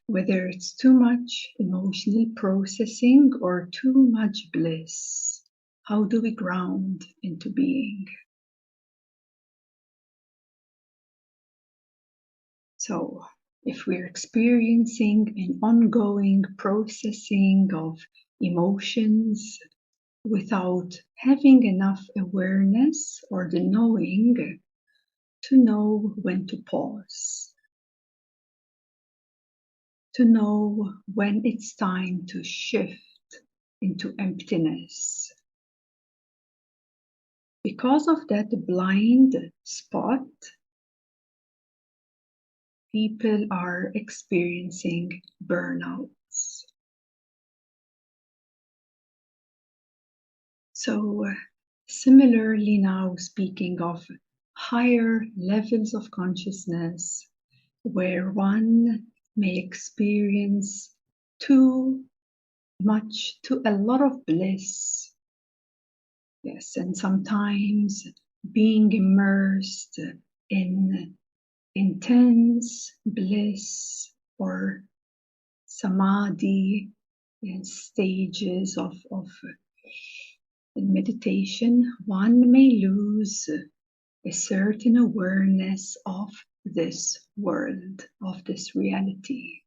whether it's too much emotional processing or too much bliss. How do we ground into being? So, if we're experiencing an ongoing processing of emotions without having enough awareness or the knowing to know when to pause, to know when it's time to shift into emptiness. Because of that blind spot, people are experiencing burnouts. So, similarly, now speaking of higher levels of consciousness, where one may experience too much, a lot of bliss. Yes, and sometimes being immersed in intense bliss or samadhi in stages of meditation, one may lose a certain awareness of this world, of this reality.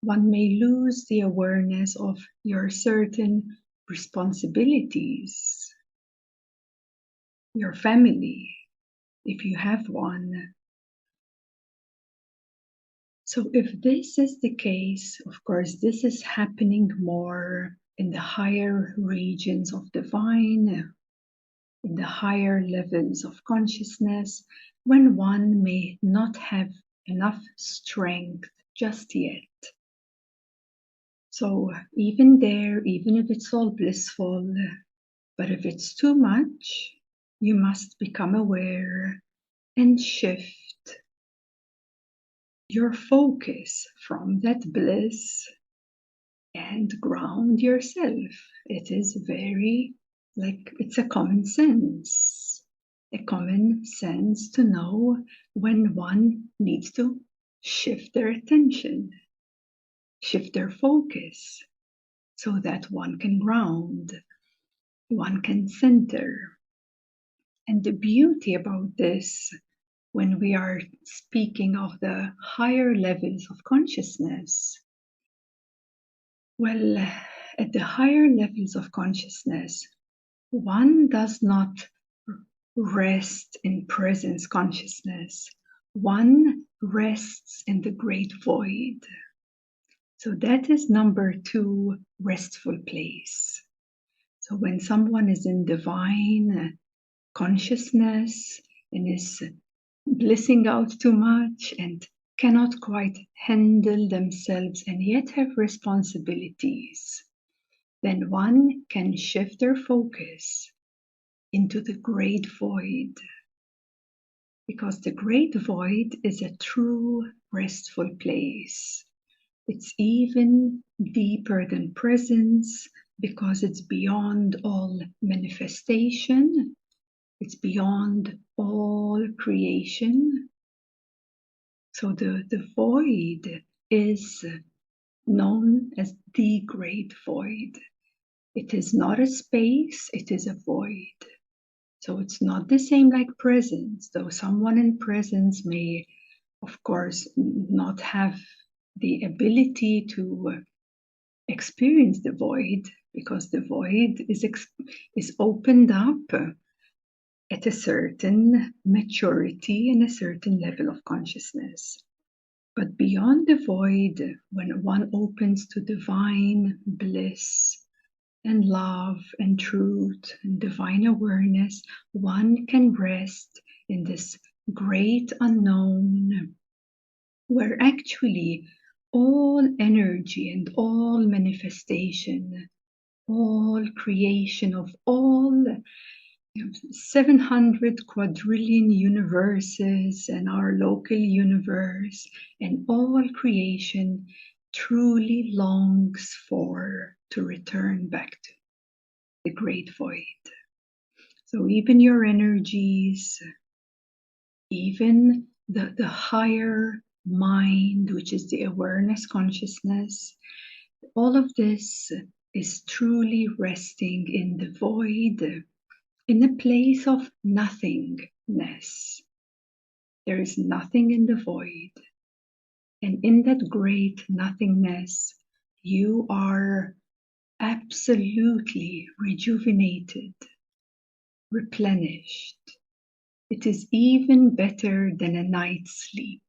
One may lose the awareness of your certain responsibilities, your family, if you have one. So if this is the case, of course, this is happening more in the higher regions of divine, in the higher levels of consciousness, when one may not have enough strength just yet. So even there, even if it's all blissful, but if it's too much, you must become aware and shift your focus from that bliss and ground yourself. It is it's a common sense. A common sense to know when one needs to shift their attention, shift their focus, so that one can ground, one can center. And the beauty about this, when we are speaking of the higher levels of consciousness, well, at the higher levels of consciousness, one does not rest in presence consciousness. One rests in the great void. So that is number 2, restful place. So when someone is in divine consciousness and is blissing out too much and cannot quite handle themselves and yet have responsibilities, then one can shift their focus into the great void. Because the great void is a true restful place. It's even deeper than presence because it's beyond all manifestation. It's beyond all creation. So the void is known as the great void. It is not a space, it is a void. So it's not the same like presence, though someone in presence may, of course, not have the ability to experience the void, because the void is opened up at a certain maturity and a certain level of consciousness. But beyond the void, when one opens to divine bliss and love and truth and divine awareness, one can rest in this great unknown, where actually all energy and all manifestation, all creation of all 700 quadrillion universes and our local universe and all creation truly longs to return back to the great void. So even your energies, even the higher mind, which is the awareness consciousness. All of this is truly resting in the void, in a place of nothingness. There is nothing in the void. And in that great nothingness, you are absolutely rejuvenated, replenished. It is even better than a night's sleep.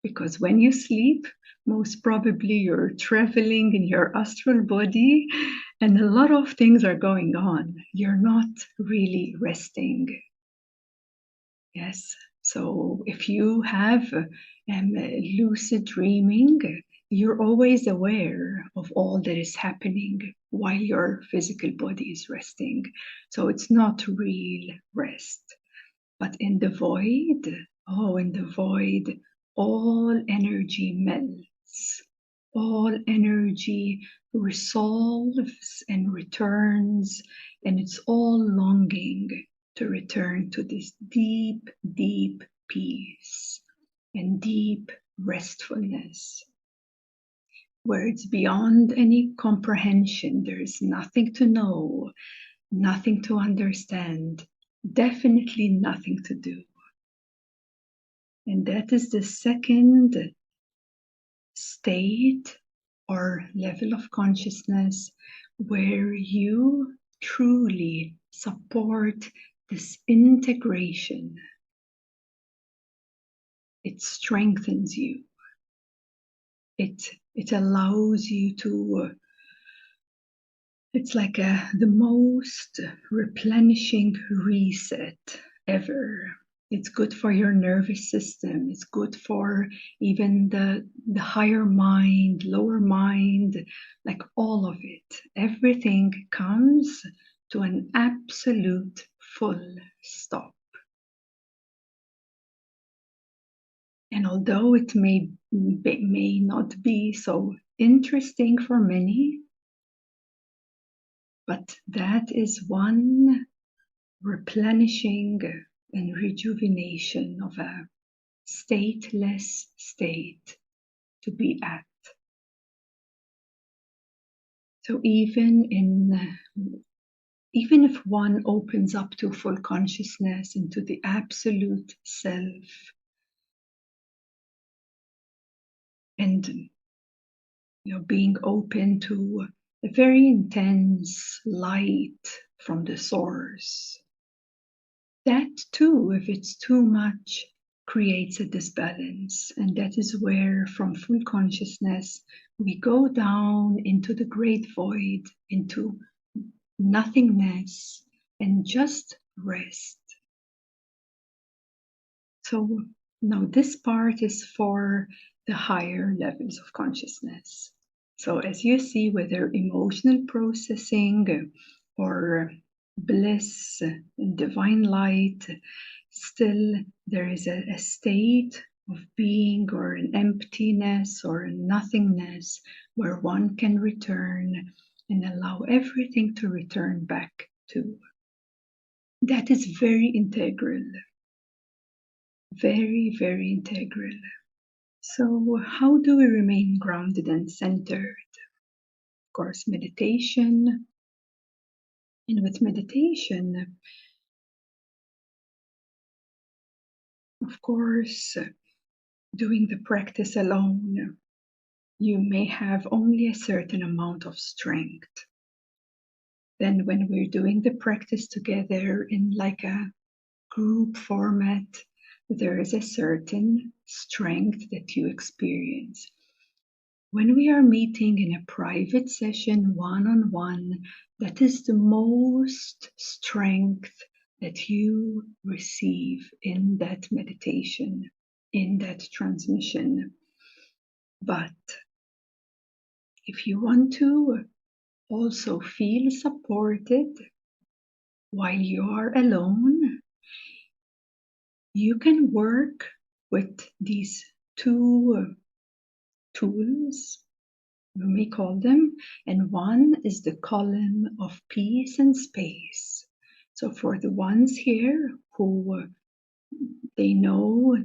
Because when you sleep, most probably you're traveling in your astral body and a lot of things are going on. You're not really resting. Yes. So if you have lucid dreaming, you're always aware of all that is happening while your physical body is resting. So it's not real rest. But in the void, in the void, all energy melts. All energy resolves and returns, and it's all longing to return to this deep, deep peace and deep restfulness, where it's beyond any comprehension. There's nothing to know, nothing to understand, definitely nothing to do. And that is the second state or level of consciousness where you truly support this integration. It strengthens you. It allows you to, it's like the most replenishing reset ever. It's good for your nervous system. It's good for even the higher mind, lower mind, like all of it. Everything comes to an absolute full stop. And although it may not be so interesting for many, but that is one replenishing and rejuvenation of a stateless state to be at. So even if one opens up to full consciousness, into the absolute self, and being open to a very intense light from the source, that too, if it's too much, creates a disbalance. And that is where, from full consciousness, we go down into the great void, into nothingness, and just rest. So now this part is for the higher levels of consciousness. So as you see, whether emotional processing or bliss and divine light, still there is a state of being, or an emptiness or a nothingness, where one can return and allow everything to return back to. That is very integral. Very, very integral. So how do we remain grounded and centered? Of course, meditation. And with meditation, of course, doing the practice alone, you may have only a certain amount of strength. Then when we're doing the practice together in like a group format, there is a certain strength that you experience. When we are meeting in a private session, one-on-one, that is the most strength that you receive in that meditation, in that transmission. But if you want to also feel supported while you are alone, you can work with these two tools, we may call them, and one is the column of peace and space. So for the ones here who They know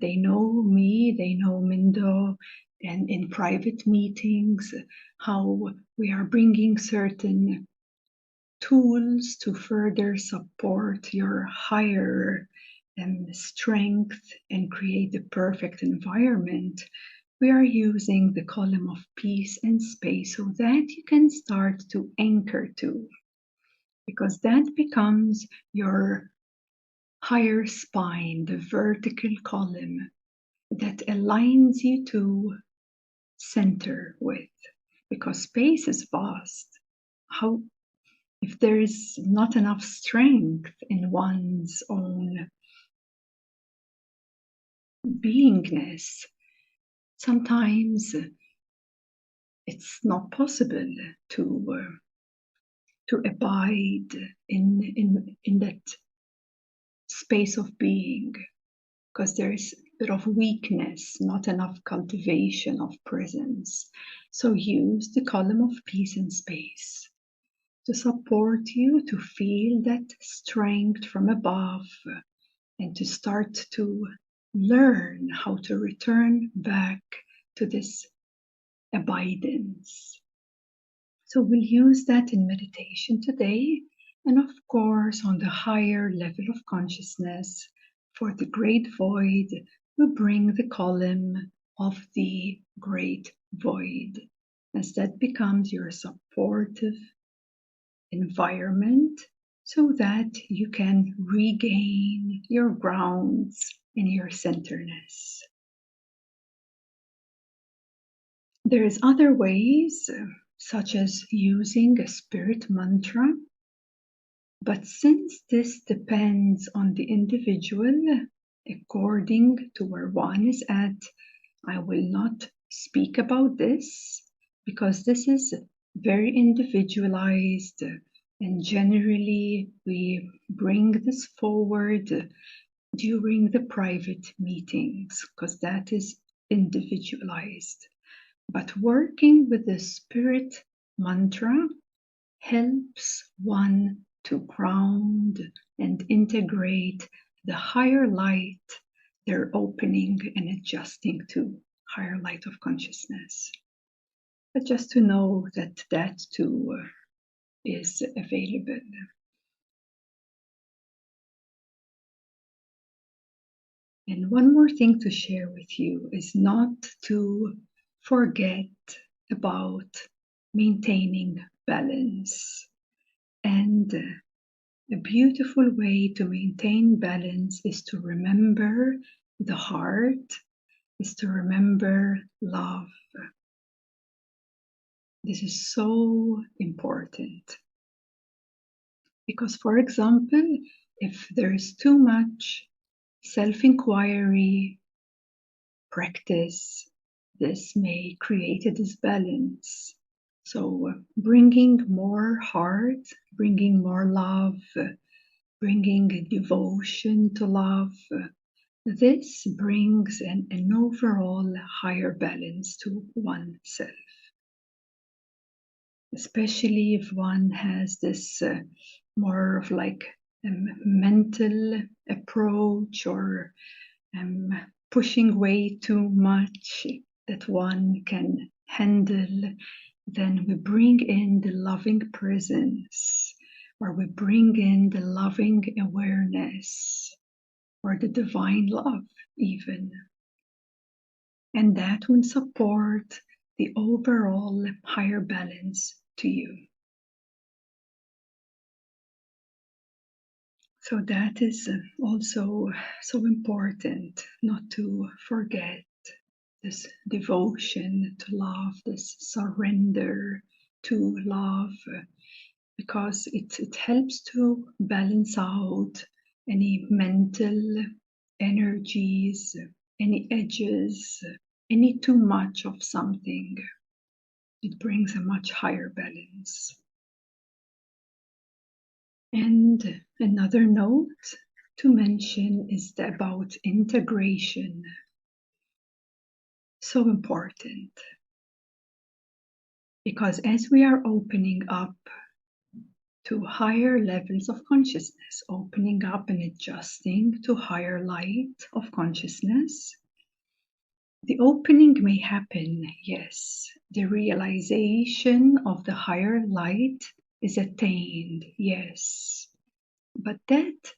me, they know Mindo, and in private meetings, how we are bringing certain tools to further support your higher strength and create the perfect environment. We are using the column of peace and space so that you can start to anchor to, because that becomes your higher spine, the vertical column that aligns you to center with, because space is vast. How if there is not enough strength in one's own beingness, sometimes it's not possible to abide in that space of being, because there is a bit of weakness, not enough cultivation of presence. So use the column of peace and space to support you to feel that strength from above and to start to learn how to return back to this abidance. So we'll use that in meditation today, and of course, on the higher level of consciousness, for the great void, we bring the column of the great void, as that becomes your supportive environment so that you can regain your grounds and your centeredness. There's other ways, such as using a spirit mantra, but since this depends on the individual according to where one is at, I will not speak about this because this is very individualized, and generally we bring this forward during the private meetings because that is individualized. But working with the spirit mantra helps one to ground and integrate the higher light they're opening and adjusting to higher light of consciousness. But just to know that that too is available. And one more thing to share with you is not to forget about maintaining balance. And a beautiful way to maintain balance is to remember the heart, is to remember love. This is so important. Because, for example, if there is too much self-inquiry practice, this may create a disbalance. So bringing more heart, bringing more love, bringing devotion to love, this brings an overall higher balance to oneself. Especially if one has this more of like a mental approach or pushing way too much that one can handle, then we bring in the loving presence, or we bring in the loving awareness, or the divine love even. And that will support the overall higher balance to you. So that is also so important, not to forget this devotion to love, this surrender to love, because it helps to balance out any mental energies, any edges, any too much of something. It brings a much higher balance. And another note to mention is about integration. So important. Because as we are opening up to higher levels of consciousness, opening up and adjusting to higher light of consciousness. The opening may happen, yes. The realization of the higher light is attained, yes. But that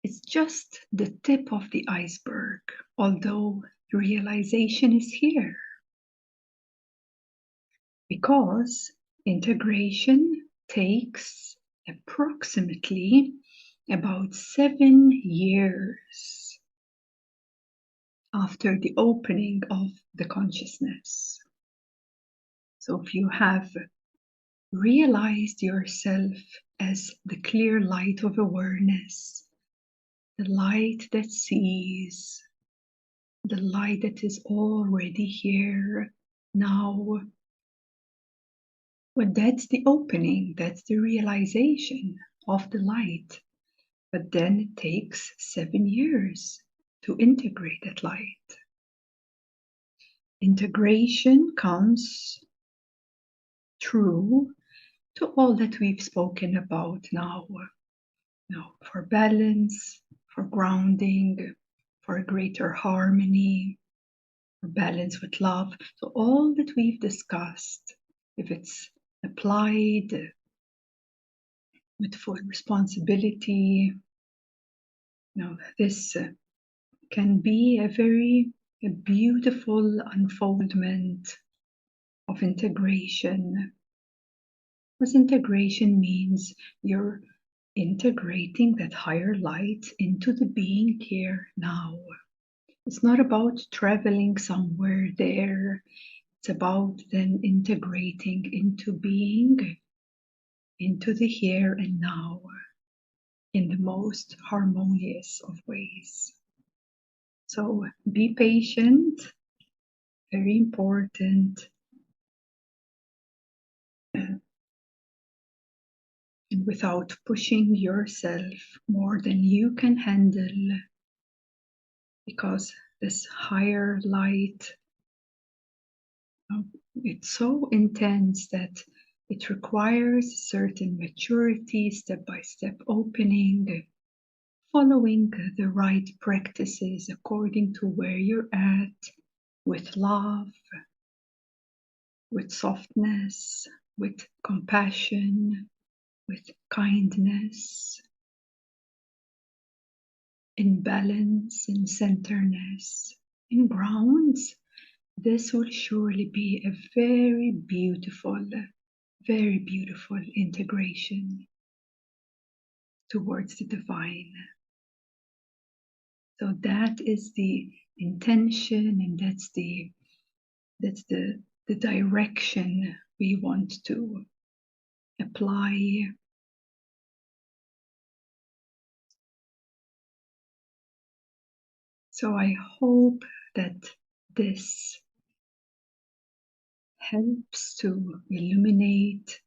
is just the tip of the iceberg, although realization is here. Because integration takes approximately about 7 years after the opening of the consciousness. So if you have realized yourself as the clear light of awareness, the light that sees, the light that is already here now, well, that's the opening, that's the realization of the light. But then it takes 7 years to integrate that light. Integration comes true to all that we've spoken about now. For balance, for grounding, for a greater harmony, for balance with love. So all that we've discussed, if it's applied with full responsibility, this can be a beautiful unfoldment of integration. Because integration means you're integrating that higher light into the being here now. It's not about traveling somewhere there. It's about then integrating into being, into the here and now, in the most harmonious of ways. So be patient, very important. And without pushing yourself more than you can handle, because this higher light, it's so intense that it requires certain maturity, step-by-step opening, following the right practices according to where you're at, with love, with softness, with compassion, with kindness, in balance, in centeredness, in grounds. This will surely be a very beautiful integration towards the divine. So that is the intention, and that's the direction we want to apply. So I hope that this helps to illuminate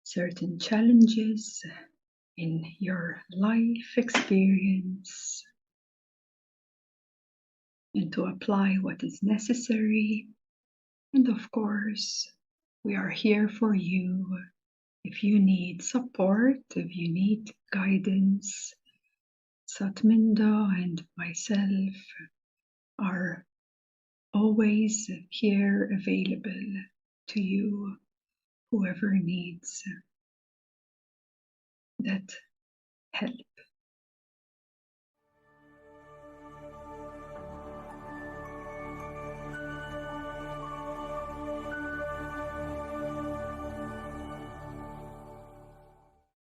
certain challenges in your life experience, and to apply what is necessary. And of course, we are here for you. If you need support, if you need guidance, Satmindo and myself are always here available to you, whoever needs that help.